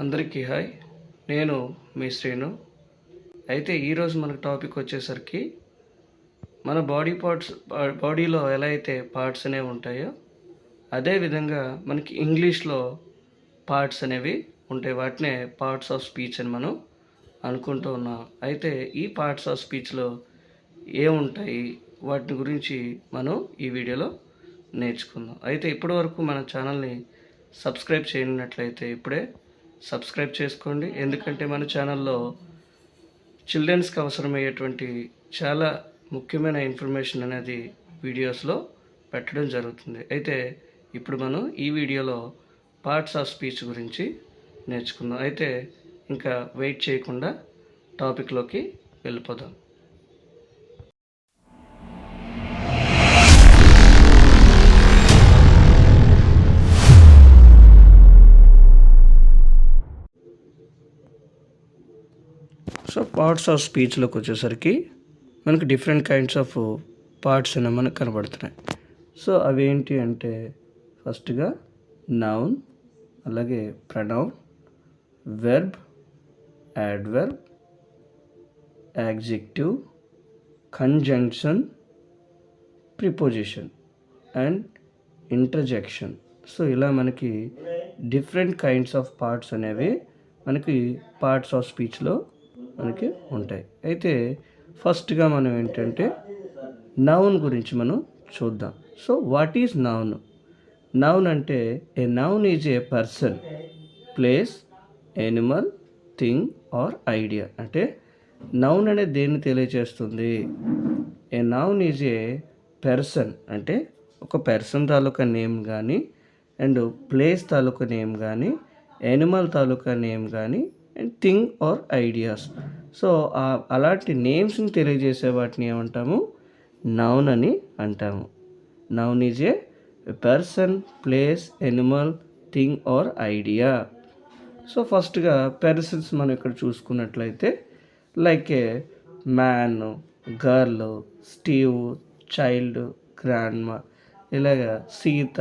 అందరికీ హాయ్. నేను మీ శ్రీను. అయితే ఈరోజు మనకు టాపిక్ వచ్చేసరికి మన బాడీలో ఎలా అయితే పార్ట్స్ అనేవి ఉంటాయో అదేవిధంగా మనకి ఇంగ్లీష్లో పార్ట్స్ అనేవి ఉంటాయి. వాటినే పార్ట్స్ ఆఫ్ స్పీచ్ అని మనం అనుకుంటూ ఉన్నాం. అయితే ఈ పార్ట్స్ ఆఫ్ స్పీచ్లో ఏముంటాయి వాటి గురించి మనం ఈ వీడియోలో నేర్చుకుందాం. అయితే ఇప్పటివరకు మన ఛానల్ని సబ్స్క్రైబ్ చేయనట్లయితే ఇప్పుడే సబ్స్క్రైబ్ చేసుకోండి. ఎందుకంటే మన ఛానల్లో చిల్డ్రన్స్కి అవసరమయ్యేటువంటి చాలా ముఖ్యమైన ఇన్ఫర్మేషన్ అనేది వీడియోస్లో పెట్టడం జరుగుతుంది. అయితే ఇప్పుడు మనం ఈ వీడియోలో పార్ట్స్ ఆఫ్ స్పీచ్ గురించి నేర్చుకుందాం. అయితే ఇంకా వెయిట్ చేయకుండా టాపిక్లోకి వెళ్ళిపోదాం. సో పార్ట్స్ ఆఫ్ స్పీచ్లోకి వచ్చేసరికి మనకి డిఫరెంట్ కైండ్స్ ఆఫ్ పార్ట్స్ అనేవి మనకు కనబడుతున్నాయి. సో అవి ఏంటి అంటే ఫస్ట్గా నౌన్, అలాగే pronoun, verb, adverb, adjective, conjunction, preposition and interjection. So ఇలా మనకి డిఫరెంట్ కైండ్స్ ఆఫ్ పార్ట్స్ అనేవి మనకి పార్ట్స్ ఆఫ్ స్పీచ్లో మనకి ఉంటాయి. అయితే ఫస్ట్గా మనం ఏంటంటే నౌన్ గురించి మనం చూద్దాం. So what is noun? Noun అంటే a noun is a person, place, animal, thing or idea. అంటే నౌన్ అనేది దేన్ని తెలియజేస్తుంది? A noun is a person అంటే ఒక పర్సన్ తాలూకా నేమ్ కానీ, అండ్ ప్లేస్ తాలూకా నేమ్ కానీ, యానిమల్ తాలూకా నేమ్ కానీ, and thing or ideas. So అలాంటి నేమ్స్ని తెలియజేసే వాటిని ఏమంటాము? నౌన్ అని అంటాము. Noun is a person, place, animal, thing or idea. So ఫస్ట్గా పర్సన్స్ మనం ఇక్కడ చూసుకున్నట్లయితే లైక్ ఏ man, girl, Steve, child, grandma, ఇలాగా సీత,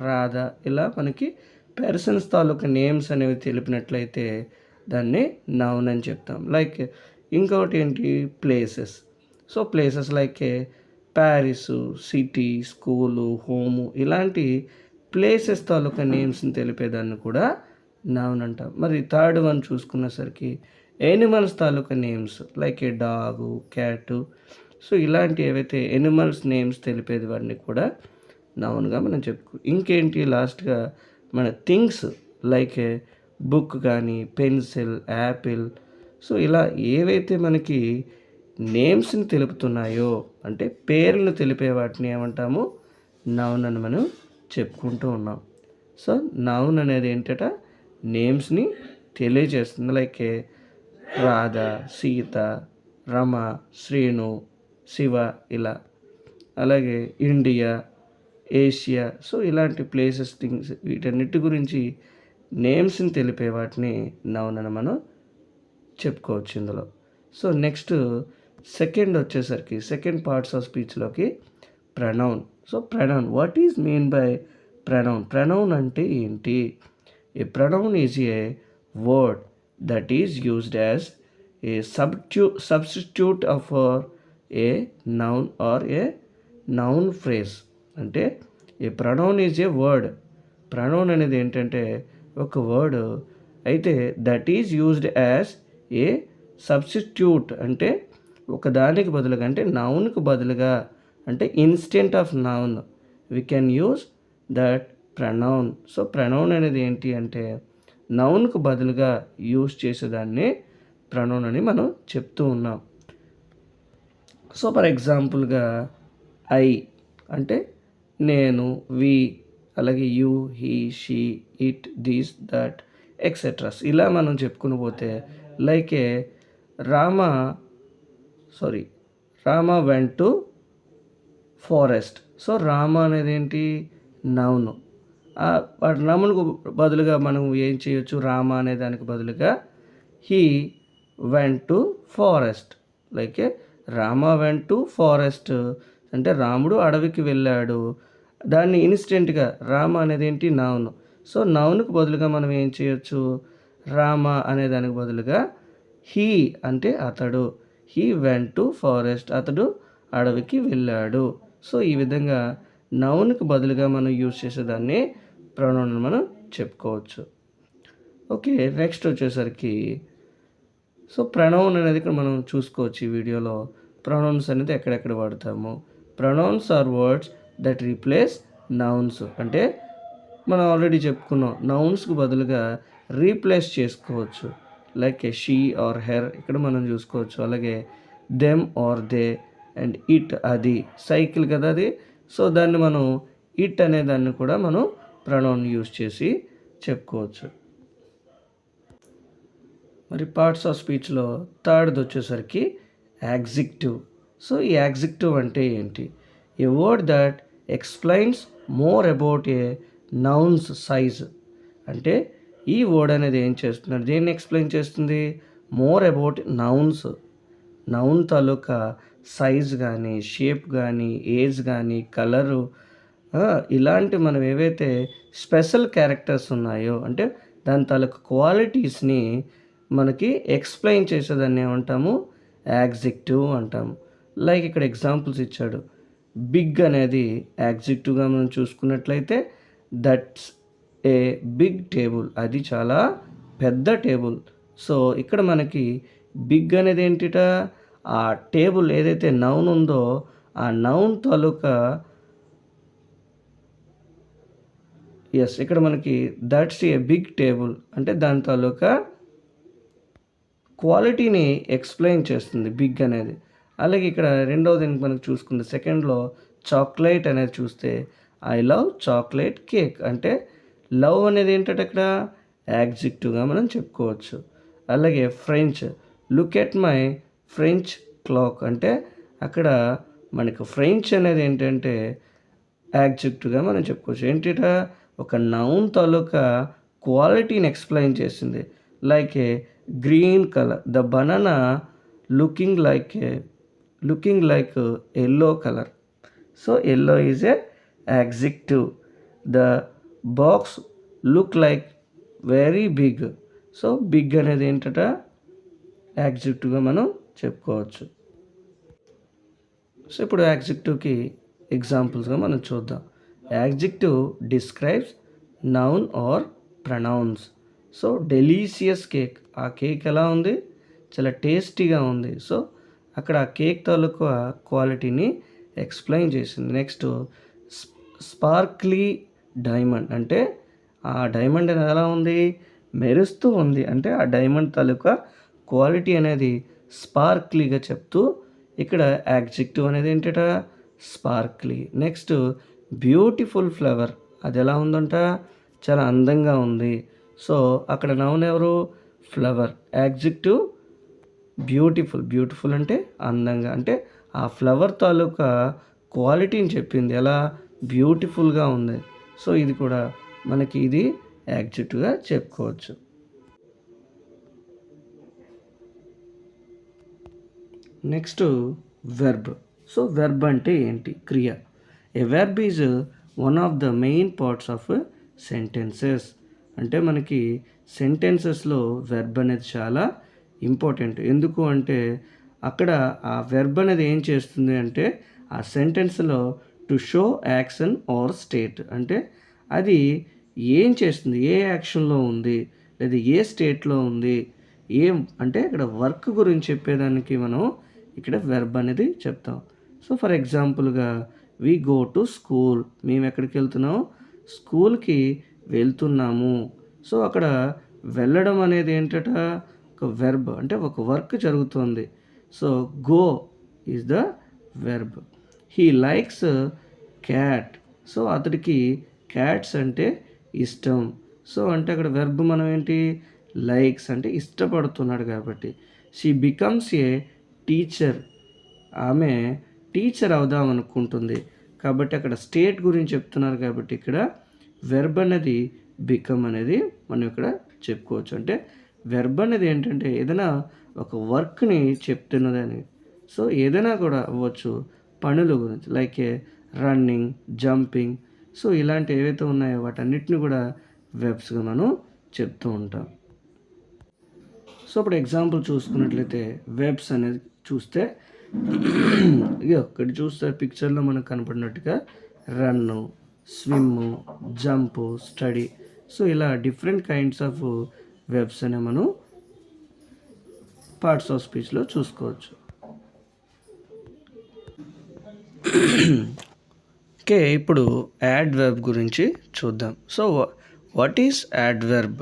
రాధ, ఇలా మనకి పర్సన్స్ తాలూకా నేమ్స్ అనేవి తెలిపినట్లయితే దాన్ని నౌన్ అని చెప్తాం. లైక్ ఇంకొకటి ఏంటి? Places. So places like Paris, city, school, home, ఇలాంటి ప్లేసెస్ తాలూకా నేమ్స్ని తెలిపేదాన్ని కూడా నౌన్ అంటాం. మరి థర్డ్ వన్ చూసుకునేసరికి యానిమల్స్ తాలూకా names like a dog, cat. So ఇలాంటి ఏవైతే యానిమల్స్ నేమ్స్ తెలిపేది వాటిని కూడా నౌన్గా మనం ఇంకేంటి లాస్ట్గా మన థింగ్స్ లైక్ ఏ బుక్ కానీ, పెన్సిల్, యాపిల్. సో ఇలా ఏవైతే మనకి నేమ్స్ని తెలుపుతున్నాయో అంటే పేర్లను తెలిపే వాటిని ఏమంటాము? నౌన్ అని మనం చెప్పుకుంటూ ఉన్నాం. సో నౌన్ అనేది ఏంటట? నేమ్స్ని తెలియజేస్తుంది. లైక్ రాధ, సీత, రమ, శ్రీను, శివ, ఇలా. అలాగే ఇండియా, ఏషియా. సో ఇలాంటి ప్లేసెస్, థింగ్స్, వీటన్నిటి గురించి నేమ్స్ని తెలిపే వాటిని నౌన్ అని మనం చెప్పుకోవచ్చు ఇందులో. సో నెక్స్ట్ సెకండ్ వచ్చేసరికి సెకండ్ పార్ట్స్ ఆఫ్ స్పీచ్లోకి pronoun. So pronoun, what is mean by pronoun? Pronoun అంటే ఏంటి? A pronoun is a word that is used as a substitute of a noun or a noun phrase. అంటే a pronoun is a word. Pronoun అనేది ఏంటంటే ఒక word అయితే that is used as a substitute అంటే ఒకదానికి బదులుగా, అంటే నౌన్కి బదులుగా, అంటే instead of noun we can use that pronoun. So pronoun అనేది ఏంటి అంటే నౌన్కు బదులుగా యూజ్ చేసేదాన్ని ప్రొనౌన్ అని మనం చెప్తూ ఉన్నాం. సో ఫర్ ఎగ్జాంపుల్గా ఐ అంటే నేను, వి, అలాగే you, he, she, it, this, that, etceteras. ఇలా మనం చెప్పుకుని పోతే like Rama went to forest. So Rama అనేది ఏంటి? నౌను. రామునికి బదులుగా మనం ఏం చేయొచ్చు? రామ అనే దానికి బదులుగా he went to forest. Like Rama went to forest అంటే రాముడు అడవికి వెళ్ళాడు. దాన్ని ఇన్స్టెంట్గా రామ అనేది ఏంటి? నౌన్. సో నౌన్కు బదులుగా మనం ఏం చేయొచ్చు? రామ అనే దానికి బదులుగా హీ అంటే అతడు, హీ వెంట్ టు ఫారెస్ట్, అతడు అడవికి వెళ్ళాడు. సో ఈ విధంగా నౌన్కి బదులుగా మనం యూజ్ చేసేదాన్ని ప్రొనౌన్ మనం చెప్పుకోవచ్చు. ఓకే, నెక్స్ట్ వచ్చేసరికి సో ప్రొనౌన్ అనేది ఇక్కడ మనం చూసుకోవచ్చు ఈ వీడియోలో. ప్రొనౌన్స్ అనేది ఎక్కడెక్కడ వాడతాము. Pronouns are words that replace nouns. అంటే మనం ఆల్రెడీ చెప్పుకున్నాం, నౌన్స్కి బదులుగా రీప్లేస్ చేసుకోవచ్చు. Like a she or her ఇక్కడ మనం చూసుకోవచ్చు. అలాగే them or they and it అది, సైకిల్ కదా అది. సో దాన్ని మనం ఇట్ అనే దాన్ని కూడా మనం ప్రొనౌన్ యూజ్ చేసి చెప్పుకోవచ్చు. మరి పార్ట్స్ ఆఫ్ స్పీచ్లో థర్డ్ది వచ్చేసరికి యాడ్జెక్టివ్. సో ఈ యాడ్జెక్టివ్ అంటే ఏంటి? A word that explains more about a noun's size. అంటే ఈ వర్డ్ అనేది ఏం చేస్తున్నారు, దేన్ని ఎక్స్ప్లెయిన్ చేస్తుంది? మోర్ అబౌట్ నౌన్స్, నౌన్ తాలూకా సైజ్ కానీ, షేప్ కానీ, ఏజ్ కానీ, కలరు, ఇలాంటి మనం ఏవైతే స్పెషల్ క్యారెక్టర్స్ ఉన్నాయో అంటే దాని తాలూకా క్వాలిటీస్ని మనకి ఎక్స్ప్లెయిన్ చేసేదాన్ని ఏమంటాము? యాడ్జెక్టివ్ అంటాము. లైక్ ఇక్కడ ఎగ్జాంపుల్స్ ఇచ్చాడు. బిగ్ అనేది యాడ్జెక్టివ్గా మనం చూసుకున్నట్లయితే దట్స్ ఏ బిగ్ టేబుల్, అది చాలా పెద్ద టేబుల్. సో ఇక్కడ మనకి బిగ్ అనేది ఏంటిట? ఆ టేబుల్ ఏదైతే నౌన్ ఉందో ఆ నౌన్ తాలూకా ఇక్కడ మనకి దట్స్ ఏ బిగ్ టేబుల్ అంటే దాని తాలూకా క్వాలిటీని ఎక్స్ప్లెయిన్ చేస్తుంది బిగ్ అనేది. అలాగే ఇక్కడ రెండవది మనకు చూసుకుంటే సెకండ్లో చాక్లెట్ అనేది చూస్తే ఐ లవ్ చాక్లెట్ కేక్ అంటే లవ్ అనేది ఏంటంటే అక్కడ యాడ్జెక్టివ్గా మనం చెప్పుకోవచ్చు. అలాగే French, look at my French clock అంటే అక్కడ మనకు ఫ్రెంచ్ అనేది ఏంటంటే యాడ్జెక్టివ్గా మనం చెప్పుకోవచ్చు. ఏంటిట? ఒక నౌన్ తాలూకా క్వాలిటీని ఎక్స్ప్లెయిన్ చేసింది. Like a green colour, the banana looking like yellow colour. So yellow is a adjective. The box look like very big. So big అనేది ఏంటట? యాడ్జెక్టివ్గా మనం చెప్పుకోవచ్చు. సో ఇప్పుడు యాడ్జెక్టివ్కి ఎగ్జాంపుల్స్గా మనం చూద్దాం. Adjective describes noun or pronouns. So delicious cake, ఆ cake ఎలా ఉంది? చాలా టేస్టీగా ఉంది. సో అక్కడ ఆ కేక్ తాలూకా క్వాలిటీని ఎక్స్ప్లెయిన్ చేసింది. నెక్స్ట్ స్పార్క్లీ డైమండ్ అంటే ఆ డైమండ్ అనేది ఎలా ఉంది? మెరుస్తూ ఉంది. అంటే ఆ డైమండ్ తాలూకా క్వాలిటీ అనేది స్పార్క్లీగా చెప్తూ ఇక్కడ యాడ్జెక్టివ్ అనేది ఏంటట? స్పార్క్లీ. నెక్స్ట్ బ్యూటిఫుల్ ఫ్లవర్, అది ఎలా ఉందంట? చాలా అందంగా ఉంది. సో అక్కడ నౌన్ ఎవరు? ఫ్లవర్. యాడ్జెక్టివ్ బ్యూటిఫుల్ అంటే అందంగా, అంటే ఆ ఫ్లవర్ తాలూకా క్వాలిటీని చెప్పింది. ఎలా? బ్యూటిఫుల్గా ఉంది. సో ఇది కూడా మనకి ఇది యాడ్జెక్టివ్గా చెప్పుకోవచ్చు. Next verb. సో వెర్బ్ అంటే ఏంటి? క్రియ. A verb is one of the main parts of sentences. అంటే మనకి సెంటెన్సెస్లో వెర్బ్ అనేది చాలా ఇంపార్టెంట్. ఎందుకు అంటే అక్కడ ఆ వెర్బ్ అనేది ఏం చేస్తుంది అంటే ఆ సెంటెన్స్లో to show action or state, అంటే అది ఏం చేస్తుంది, ఏ యాక్షన్లో ఉంది లేదా ఏ స్టేట్లో ఉంది, ఏం అంటే ఇక్కడ వర్క్ గురించి చెప్పేదానికి మనం ఇక్కడ వెర్బ్ అనేది చెప్తాం. సో ఫర్ ఎగ్జాంపుల్గా వి గో టు స్కూల్, మేము ఎక్కడికి వెళ్తున్నాం? స్కూల్కి వెళ్తున్నాము. సో అక్కడ వెళ్ళడం అనేది ఏంటట? ఒక వెర్బ్, అంటే ఒక వర్క్ జరుగుతుంది. So go is the verb. He likes cat, so అతడికి క్యాట్స్ అంటే ఇష్టం. సో అంటే అక్కడ వెర్బ్ మనం ఏంటి? లైక్స్ అంటే ఇష్టపడుతున్నాడు కాబట్టి. షీ బికమ్స్ ఏ టీచర్, ఆమె టీచర్ అవుదాం అనుకుంటుంది కాబట్టి అక్కడ స్టేట్ గురించి చెప్తున్నారు కాబట్టి ఇక్కడ వెర్బ్ అనేది బికమ్ అనేది మనం ఇక్కడ చెప్పుకోవచ్చు. అంటే వెర్బ్ అనేది ఏంటంటే ఏదైనా ఒక వర్క్ని చెప్తున్నదని. సో ఏదైనా కూడా అవ్వచ్చు, పనుల గురించి, లైక్ ఏ రన్నింగ్, జంపింగ్. సో ఇలాంటి ఏవైతే ఉన్నాయో వాటన్నిటిని కూడా వెర్బ్స్గా మనం చెప్తూ ఉంటాం. సో ఇప్పుడు ఎగ్జాంపుల్ చూసుకున్నట్లయితే వెబ్స్ అనేది చూస్తే ఇక్కడ చూస్తే పిక్చర్లో మనకు కనపడినట్టుగా రన్ను, స్విమ్ము, జంపు, స్టడీ. సో ఇలా డిఫరెంట్ కైండ్స్ ఆఫ్ వెబ్స్ అనే మనం పార్ట్స్ ఆఫ్ స్పీచ్లో చూసుకోవచ్చు. ఓకే, ఇప్పుడు యాడ్వర్బ్ గురించి చూద్దాం. So what is adverb?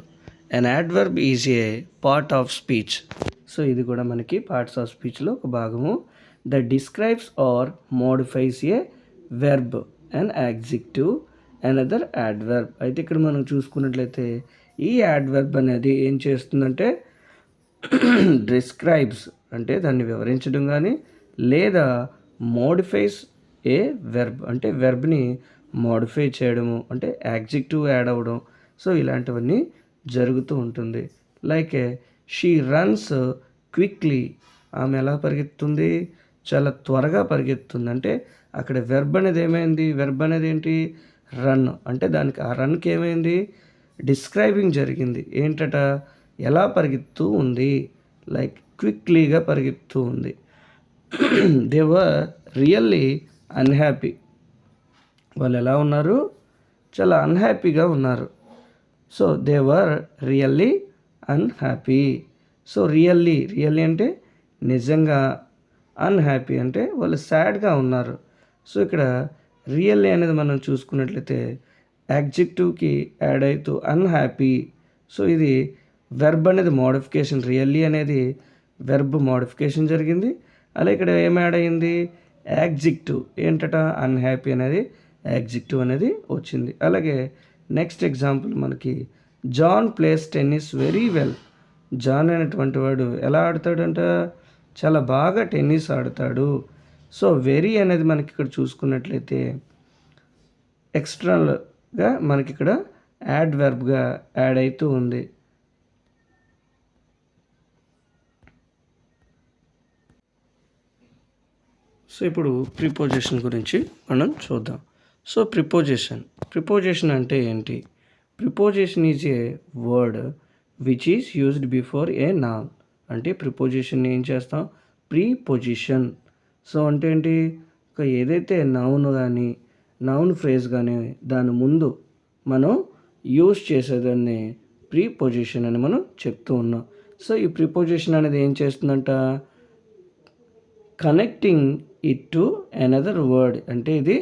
An adverb is a part of speech. So ఇది కూడా మనకి పార్ట్స్ ఆఫ్ స్పీచ్లో ఒక భాగము. The describes or modifies a verb and adjective another adverb. అయితే ఇక్కడ మనం చూసుకున్నట్లయితే ఈ యాడ్వర్బ్ అనేది ఏం చేస్తుందంటే డిస్క్రైబ్స్ అంటే దాన్ని వివరించడం కానీ, లేదా మోడిఫైస్ ఏ వెర్బ్ అంటే వెర్బ్ని మోడిఫై చేయడము, అంటే యాడ్జెక్టివ్ యాడ్ అవ్వడం. సో ఇలాంటివన్నీ జరుగుతూ ఉంటుంది. Like she runs quickly. ఆమె ఎలా పరిగెత్తుంది? చాలా త్వరగా పరిగెత్తుంది. అంటే అక్కడ వెర్బ్ అనేది ఏమైంది? వెర్బ్ అనేది ఏంటి? రన్. అంటే దానికి ఆ రన్కి ఏమైంది? డిస్క్రైబింగ్ జరిగింది. ఏంటట? ఎలా పరిగెత్తూ ఉంది, లైక్ క్విక్లీగా పరిగెత్తూ ఉంది. They were really unhappy. వాళ్ళు ఎలా ఉన్నారు? చాలా అన్హ్యాపీగా ఉన్నారు. So they were really unhappy. So really అంటే నిజంగా, అన్హ్యాపీ అంటే వాళ్ళు సాడ్గా ఉన్నారు. సో ఇక్కడ రియల్లీ అనేది మనం చూసుకున్నట్లయితే యాడ్జెక్టివ్కి యాడ్ అవుతూ అన్హ్యాపీ. సో ఇది వెర్బ్ అనేది మోడిఫికేషన్. రియల్లీ అనేది వెర్బ్ మోడిఫికేషన్ జరిగింది. అలా ఇక్కడ ఏం యాడ్ అయింది? యాడ్జెక్టివ్. ఏంటట? అన్హ్యాపీ అనేది యాడ్జెక్టివ్ అనేది వచ్చింది. అలాగే నెక్స్ట్ ఎగ్జాంపుల్ మనకి John plays tennis very well. John అనేటువంటి వాడు ఎలా ఆడతాడంట? చాలా బాగా టెన్నిస్ ఆడతాడు. సో వెరీ అనేది మనకి ఇక్కడ చూసుకున్నట్లయితే ఎక్స్టర్నల్గా మనకి ఇక్కడ యాడ్వర్బ్గా యాడ్ అవుతూ ఉంది. సో ఇప్పుడు ప్రిపోజిషన్ గురించి మనం చూద్దాం. సో ప్రిపోజిషన్ అంటే ఏంటి? Preposition is a word which is used before a noun. అంటే ప్రిపోజిషన్ ఏం చేస్తాం? ప్రీపొజిషన్. సో అంటే ఏంటి? ఏదైతే నౌన్ కానీ నౌన్ ఫ్రేజ్ కానీ దాని ముందు మనం యూజ్ చేసేదాన్ని ప్రీపొజిషన్ అని మనం చెప్తూ ఉన్నాం. సో ఈ ప్రిపోజిషన్ అనేది ఏం చేస్తుందంట? Connecting it to another word. అంటే ఇది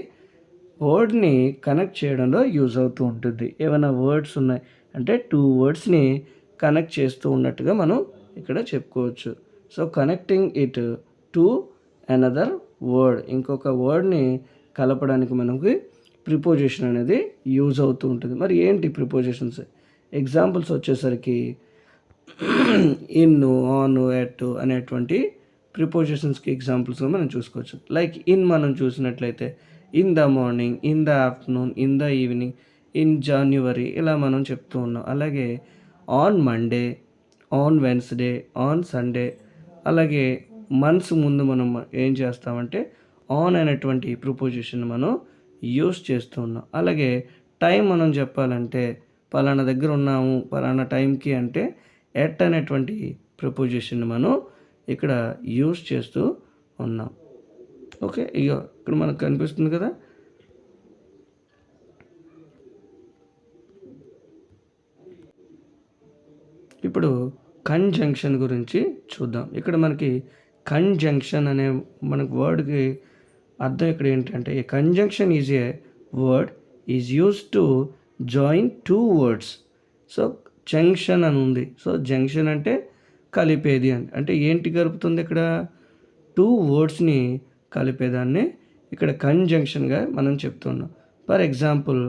వర్డ్ని కనెక్ట్ చేయడంలో యూజ్ అవుతూ ఉంటుంది. ఏమైనా వర్డ్స్ ఉన్నాయి అంటే టూ వర్డ్స్ని కనెక్ట్ చేస్తూ ఉన్నట్టుగా మనం ఇక్కడ చెప్పుకోవచ్చు. So connecting it to another word, ఇంకొక వర్డ్ని కలపడానికి మనకి ప్రిపోజిషన్ అనేది యూజ్ అవుతూ ఉంటుంది. మరి ఏంటి ప్రిపోజిషన్స్? ఎగ్జాంపుల్స్ వచ్చేసరికి ఇన్, ఆన్, ఎట్ అనేటువంటి ప్రిపోజిషన్స్కి ఎగ్జాంపుల్స్గా మనం చూసుకోవచ్చు. లైక్ ఇన్ మనం చూసినట్లయితే in the morning, in the afternoon, in the evening, in January ఇలా మనం చెప్తూ ఉన్నాం. అలాగే on Monday, on Wednesday, on Sunday. అలాగే మంత్స్ ముందు మనం ఏం చేస్తామంటే ఆన్ అనేటువంటి ప్రిపోజిషన్ మనం యూస్ చేస్తూ ఉన్నాం. అలాగే టైం మనం చెప్పాలంటే పలానా దగ్గర ఉన్నాము పలానా టైంకి అంటే ఎట్ అనేటువంటి ప్రిపోజిషన్ మనం ఇక్కడ యూస్ చేస్తూ ఉన్నాం. ఓకే, ఇక్కడ మనకు కనిపిస్తుంది కదా. ఇప్పుడు కంజంక్షన్ గురించి చూద్దాం. ఇక్కడ మనకి కంజంక్షన్ అనే మనకు వర్డ్కి అర్థం ఇక్కడ ఏంటంటే a conjunction is a word is use to join two words. So junction అని ఉంది. సో జంక్షన్ అంటే కలిపేది అంటే ఏంటి కలుపుతుంది? ఇక్కడ టూ వర్డ్స్ని కలిపేదాన్ని ఇక్కడ కంజంక్షన్గా మనం చెప్తున్నాం. For example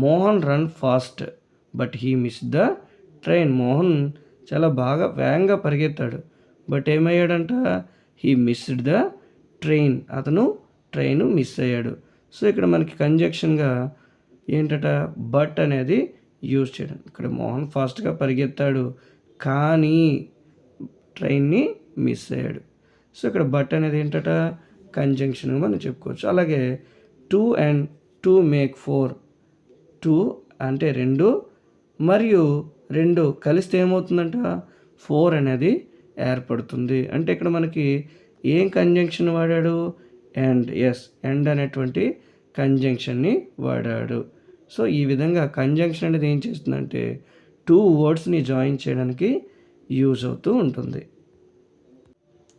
Mohan run fast but he miss the train. Mohan చాలా బాగా వేగంగా పరిగెత్తాడు, బట్ ఏమయ్యాడంట? He missed the train. అతను ట్రైన్ మిస్ అయ్యాడు. సో ఇక్కడ మనకి కంజంక్షన్గా ఏంటట? బట్ అనేది యూజ్ చేయడం. ఇక్కడ మోహన్ ఫాస్ట్గా పరిగెత్తాడు కానీ ట్రైన్ని మిస్ అయ్యాడు. సో ఇక్కడ బట్ అనేది ఏంటట? కంజంక్షన్గా మనం చెప్పుకోవచ్చు. అలాగే two and two make four. Two అంటే రెండు మరియు రెండు కలిస్తే ఏమవుతుందంట? ఫోర్ అనేది ఏర్పడుతుంది. అంటే ఇక్కడ మనకి ఏం కంజంక్షన్ వాడాడు? అండ్. ఎస్, అండ్ అనేటువంటి కంజంక్షన్ని వాడాడు. సో ఈ విధంగా కంజంక్షన్ అనేది ఏం చేస్తుందంటే టూ వర్డ్స్ని జాయిన్ చేయడానికి యూజ్ అవుతూ ఉంటుంది.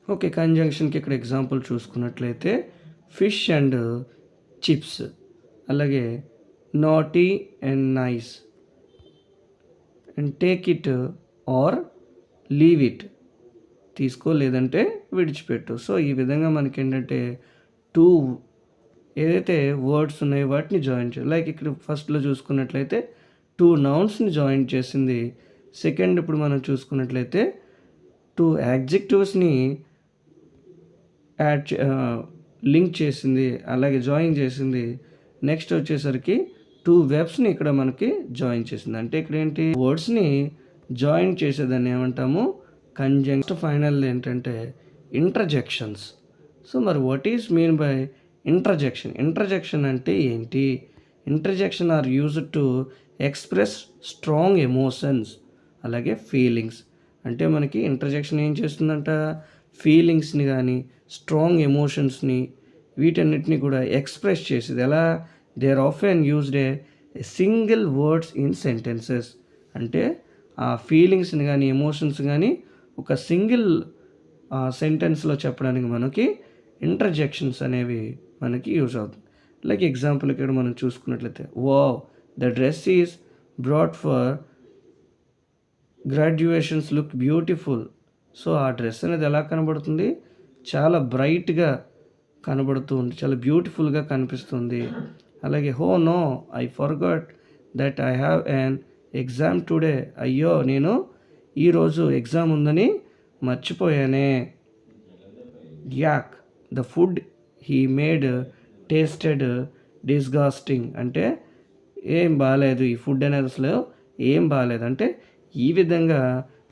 ఓకే, కంజంక్షన్కి ఇక్కడ ఎగ్జాంపుల్ చూసుకున్నట్లయితే ఫిష్ అండ్ చిప్స్, అలాగే naughty and nice, and take it or leave it, తీసుకో లేదంటే విడిచిపెట్టు. సో ఈ విధంగా మనకి ఏంటంటే టూ ఏదైతే వర్డ్స్ ఉన్నాయో వాటిని జాయిన్ చేయాలి. లైక్ ఇక్కడ ఫస్ట్లో చూసుకున్నట్లయితే టూ నౌన్స్ని జాయిన్ చేసింది. సెకండ్ ఇప్పుడు మనం చూసుకున్నట్లయితే టూ యాడ్జెక్టివ్స్ని లింక్ చేసింది, అలాగే జాయిన్ చేసింది. నెక్స్ట్ వచ్చేసరికి టూ వెబ్స్ని ఇక్కడ మనకి జాయిన్ చేసింది. అంటే ఇక్కడ ఏంటి, వర్డ్స్ని జాయిన్ చేసేదాన్ని ఏమంటాము, కంజంక్షన్. ఫైనల్ ఏంటంటే ఇంటర్జెక్షన్స్. సో మరి what is mean by interjection? Interjection అంటే ఏంటి? Interjection are used to express strong emotions, అలాగే ఫీలింగ్స్. అంటే మనకి ఇంటర్జెక్షన్ ఏం చేస్తుందంట, ఫీలింగ్స్ని కానీ స్ట్రాంగ్ ఎమోషన్స్ని వీటన్నిటిని కూడా ఎక్స్ప్రెస్ చేసేది. ఎలా? They are often used a single words in sentences. అంటే ఆ ఫీలింగ్స్ని కానీ ఎమోషన్స్ కానీ ఒక సింగిల్ సెంటెన్స్లో చెప్పడానికి మనకి ఇంటర్జెక్షన్స్ అనేవి మనకి యూజ్ అవుతుంది. లైక్ ఎగ్జాంపుల్ ఇక్కడ మనం చూసుకున్నట్లయితే, wow, the dress is brought for graduations look beautiful. So ఆ డ్రెస్ అనేది ఎలా కనబడుతుంది, చాలా బ్రైట్గా కనబడుతూ ఉంది, చాలా బ్యూటిఫుల్గా కనిపిస్తుంది. అలాగే oh no, I forgot that I have an exam today. అయ్యో, నేను ఈరోజు ఎగ్జామ్ ఉందని మర్చిపోయానే. Yuck, the food he made tasted disgusting. అంటే ఏం బాగాలేదు, ఈ ఫుడ్ అనేది అసలు ఏం బాగాలేదు. అంటే ఈ విధంగా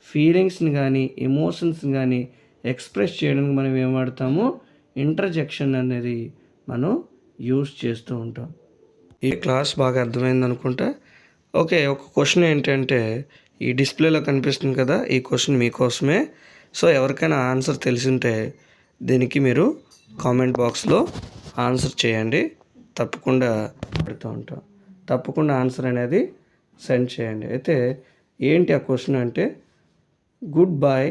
ఫీలింగ్స్ని కానీ ఎమోషన్స్ని కానీ ఎక్స్ప్రెస్ చేయడానికి మనం ఏం వాడతాము, ఇంటర్జెక్షన్ అనేది మనం యూజ్ చేస్తూ ఉంటాం. ఈ క్లాస్ బాగా అర్థమైంది అనుకుంటా. ఓకే, ఒక క్వశ్చన్ ఏంటంటే ఈ డిస్ప్లేలో కనిపిస్తుంది కదా, ఈ క్వశ్చన్ మీకోసమే. సో ఎవరికైనా ఆన్సర్ తెలిసింటే దీనికి మీరు కామెంట్ బాక్స్లో ఆన్సర్ చేయండి. తప్పకుండా పెడుతూ ఉంటాం. తప్పకుండా ఆన్సర్ అనేది సెండ్ చేయండి. అయితే ఏంటి ఆ క్వశ్చన్ అంటే, good bye,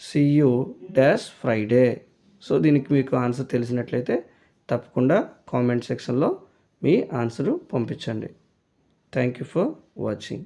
see you dash Friday. So దీనికి మీకు ఆన్సర్ తెలిసినట్లయితే తప్పకుండా కామెంట్ సెక్షన్లో మీ ఆన్సరు పంపించండి. Thank you for watching.